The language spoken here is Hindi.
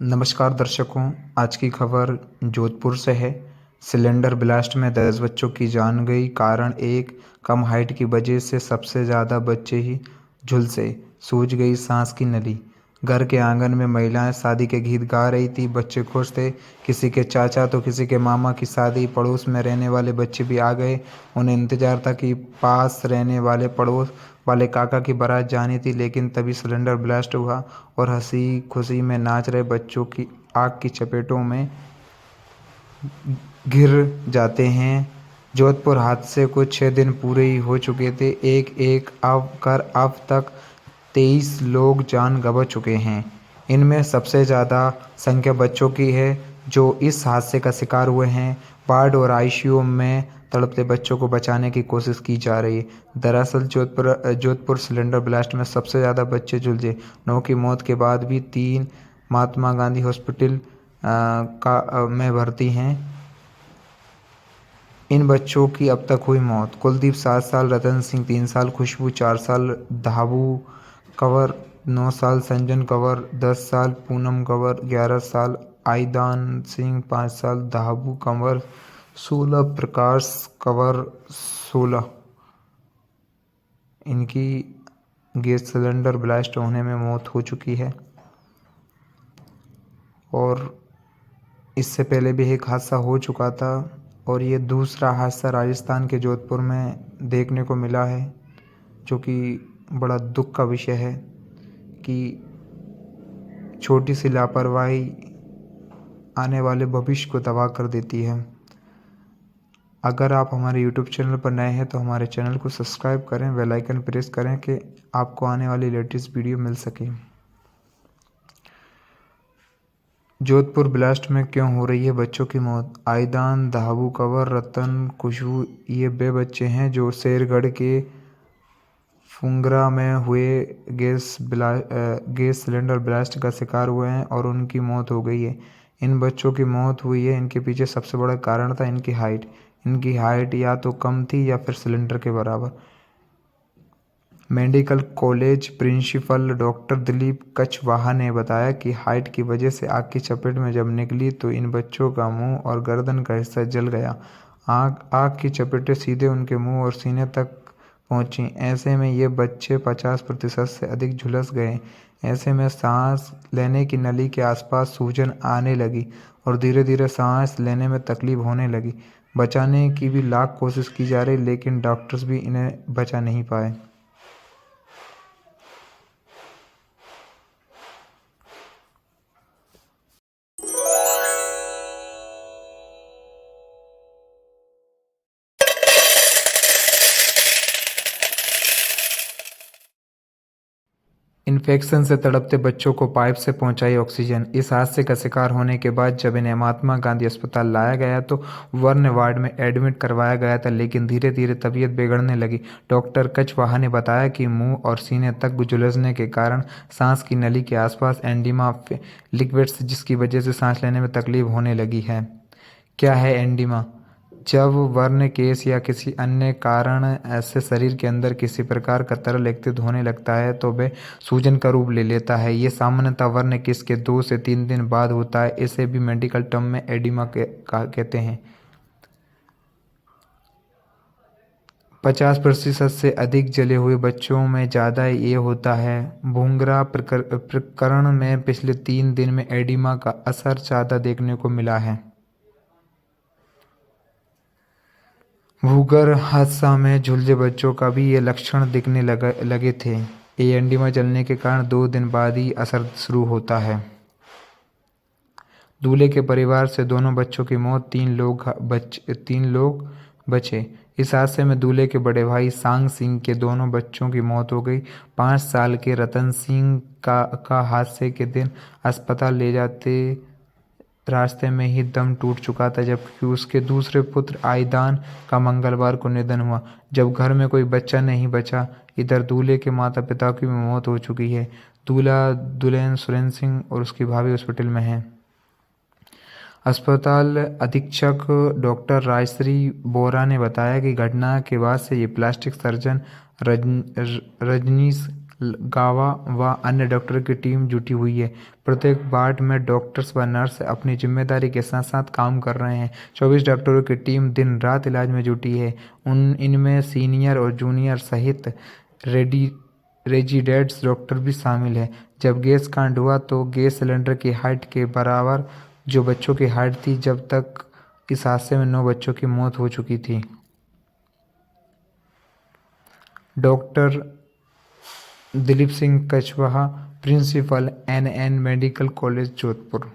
नमस्कार दर्शकों, आज की खबर जोधपुर से है। सिलेंडर ब्लास्ट में 10 बच्चों की जान गई। कारण एक कम हाइट की वजह से सबसे ज़्यादा बच्चे ही झुलसे। सूज गई सांस की नली। घर के आंगन में महिलाएं शादी के गीत गा रही थी। बच्चे खुश थे। किसी के चाचा तो किसी के मामा की शादी। पड़ोस में रहने वाले बच्चे भी आ गए। उन्हें इंतजार था कि पास रहने वाले पड़ोस वाले काका की बारात जानी थी, लेकिन तभी सिलेंडर ब्लास्ट हुआ और हंसी खुशी में नाच रहे बच्चों की आग की चपेटों में घिर जाते हैं। जोधपुर हादसे को 6 दिन पूरे ही हो चुके थे। एक एक अब तक 23 लोग जान गंवा चुके हैं। इनमें सबसे ज़्यादा संख्या बच्चों की है जो इस हादसे का शिकार हुए हैं। वार्ड और आईसीयू में तड़पते बच्चों को बचाने की कोशिश की जा रही है। दरअसल जोधपुर सिलेंडर ब्लास्ट में सबसे ज़्यादा बच्चे झुलसे। 9 की मौत के बाद भी 3 महात्मा गांधी हॉस्पिटल में भर्ती हैं। इन बच्चों की अब तक हुई मौत: कुलदीप 7 साल, रतन सिंह 3 साल, खुशबू 4 साल, धाबू कंवर 9 साल, संजन कंवर 10 साल, पूनम कंवर 11 साल, आईदान सिंह 5 साल, धाबू कंवर 16, प्रकाश कंवर 16। इनकी गैस सिलेंडर ब्लास्ट होने में मौत हो चुकी है। और इससे पहले भी एक हादसा हो चुका था और ये दूसरा हादसा राजस्थान के जोधपुर में देखने को मिला है, जो कि बड़ा दुख का विषय है कि छोटी सी लापरवाही आने वाले भविष्य को तबाह कर देती है। अगर आप हमारे YouTube चैनल पर नए हैं तो हमारे चैनल को सब्सक्राइब करें, बेल आइकन प्रेस करें कि आपको आने वाली लेटेस्ट वीडियो मिल सके। जोधपुर ब्लास्ट में क्यों हो रही है बच्चों की मौत? आईदान, धाबू कंवर, रतन, खुशबू ये वे बच्चे हैं जो शेरगढ़ के फुंगरा में हुए गैस सिलेंडर ब्लास्ट का शिकार हुए हैं और उनकी मौत हो गई है। इन बच्चों की मौत हुई है, इनके पीछे सबसे बड़ा कारण था इनकी हाइट। इनकी हाइट या तो कम थी या फिर सिलेंडर के बराबर। Medical college principal doctor Dilip Kachhwaha ने बताया कि हाइट की वजह से आग की चपेट में जब निकली तो इन बच्चों का मुंह और गर्दन का हिस्सा जल गया। आग की चपेटें सीधे उनके मुंह और सीने तक पहुंची। ऐसे में ये बच्चे 50% से अधिक झुलस गए। ऐसे में सांस लेने की नली के आसपास सूजन आने लगी और धीरे धीरे सांस लेने में तकलीफ होने लगी। बचाने की भी लाख कोशिश की जा रही, लेकिन डॉक्टर्स भी इन्हें बचा नहीं पाए। इन्फेक्शन से तड़पते बच्चों को पाइप से पहुंचाई ऑक्सीजन। इस हादसे का शिकार होने के बाद जब इन्हें महात्मा गांधी अस्पताल लाया गया तो वर्ण वार्ड में एडमिट करवाया गया था, लेकिन धीरे धीरे तबीयत बिगड़ने लगी। डॉक्टर कछवाहा ने बताया कि मुंह और सीने तक झुलसने के कारण सांस की नली के आसपास एंडीमा लिक्विड्स, जिसकी वजह से सांस लेने में तकलीफ होने लगी है। क्या है एंडीमा? जब वर्ण केस या किसी अन्य कारण ऐसे शरीर के अंदर किसी प्रकार का तरल एकत्रित होने लगता है तो वह सूजन का रूप ले लेता है। ये सामान्यतः वर्ण केस के 2 से 3 दिन बाद होता है। इसे भी मेडिकल टर्म में एडिमा कहते हैं। 50% से अधिक जले हुए बच्चों में ज़्यादा ये होता है। भूंगरा प्रकरण में पिछले 3 दिन में एडिमा का असर ज़्यादा देखने को मिला है। भूगर हादसा में झुलसे बच्चों का भी ये लक्षण दिखने लगे थे। एएनडी में जलने के कारण 2 दिन बाद ही असर शुरू होता है। दूल्हे के परिवार से दोनों बच्चों की मौत, 3 लोग बचे। इस हादसे में दूल्हे के बड़े भाई सांग सिंह के दोनों बच्चों की मौत हो गई। 5 साल के रतन सिंह का हादसे के दिन अस्पताल ले जाते रास्ते में ही दम टूट चुका था, जबकि उसके दूसरे पुत्र आईदान का मंगलवार को निधन हुआ जब घर में कोई बच्चा नहीं बचा। इधर दूल्हे के माता पिता की भी मौत हो चुकी है। दूल्हा दुल्हन सुरेंद्र सिंह और उसकी भाभी हॉस्पिटल में हैं। अस्पताल अधीक्षक डॉक्टर राजश्री बोरा ने बताया कि घटना के बाद से ये प्लास्टिक सर्जन रजनीश गावा व अन्य डॉक्टरों की टीम जुटी हुई है। प्रत्येक वार्ड में डॉक्टर्स व नर्स अपनी जिम्मेदारी के साथ साथ काम कर रहे हैं। 24 डॉक्टरों की टीम दिन रात इलाज में जुटी है। इनमें सीनियर और जूनियर सहित रेजिडेंट्स डॉक्टर भी शामिल है। जब गैस कांड हुआ तो गैस सिलेंडर की हाइट के बराबर जो बच्चों की हाइट थी। जब तक इस हादसे में 9 बच्चों की मौत हो चुकी थी। Doctor Dilip Singh Kachhwaha, principal, NN medical college, Jodhpur.